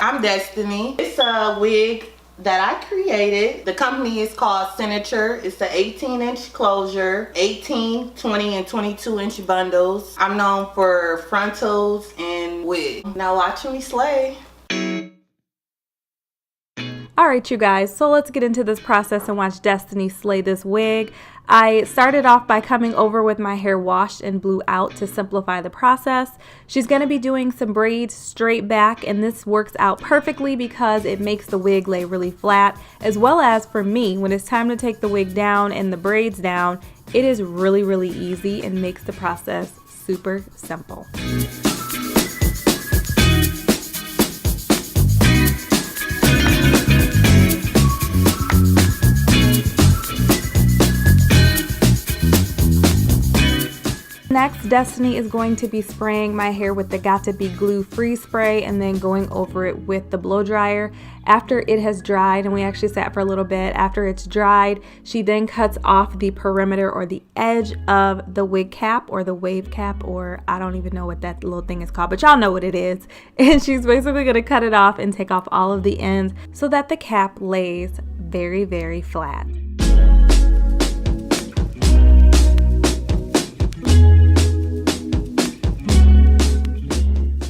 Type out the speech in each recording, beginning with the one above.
I'm Destiny. It's a wig that I created. The company is called Cynosure. It's an 18-inch closure, 18, 20, and 22-inch bundles. I'm known for frontals and wigs. Now watch me slay. Alright you guys, so let's get into this process and watch Destiny slay this wig. I started off by coming over with my hair washed and blew out to simplify the process. She's going to be doing some braids straight back, and this works out perfectly because it makes the wig lay really flat, as well as for me, when it's time to take the wig down and the braids down, it is really easy and makes the process super simple. Next, Destiny is going to be spraying my hair with the Gotta Be Glue Free Spray and then going over it with the blow dryer. After it has dried, and we actually sat for a little bit, after it's dried, she then cuts off the perimeter or the edge of the wig cap or the wave cap, or I don't even know what that little thing is called, but y'all know what it is. And she's basically going to cut it off and take off all of the ends so that the cap lays very flat.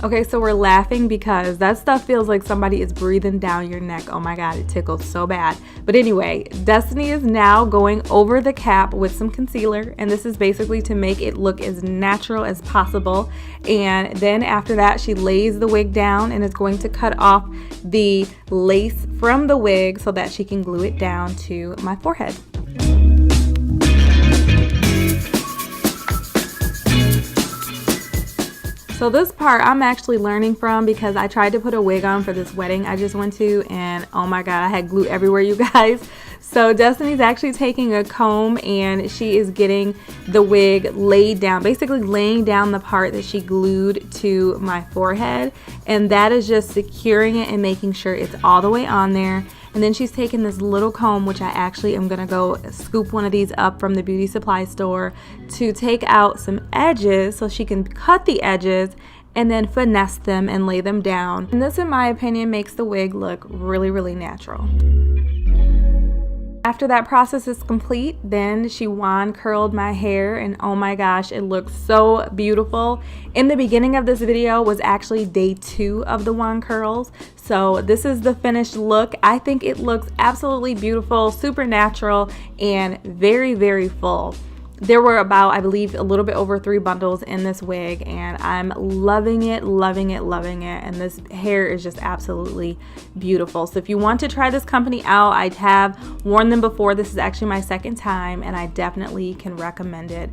Okay, so we're laughing because that stuff feels like somebody is breathing down your neck. Oh my God, it tickles so bad. But anyway, Destiny is now going over the cap with some concealer, and this is basically to make it look as natural as possible. And then after that, she lays the wig down and is going to cut off the lace from the wig so that she can glue it down to my forehead. So this part I'm actually learning from because I tried to put a wig on for this wedding I just went to, and oh my God, I had glue everywhere, you guys. So Destiny's actually taking a comb and she is getting the wig laid down, basically laying down the part that she glued to my forehead, and that is just securing it and making sure it's all the way on there. And then she's taking this little comb, which I actually am gonna go scoop one of these up from the beauty supply store to take out some edges so she can cut the edges and then finesse them and lay them down. And this, in my opinion, makes the wig look really natural. After that process is complete, then she wand curled my hair, and oh my gosh, it looks so beautiful. In the beginning of this video was actually day 2 of the wand curls. So this is the finished look. I think it looks absolutely beautiful, super natural, and very full. There were about, I believe, a little bit over 3 bundles in this wig, and I'm loving it. And this hair is just absolutely beautiful. So if you want to try this company out, I have worn them before. This is actually my second time, and I definitely can recommend it.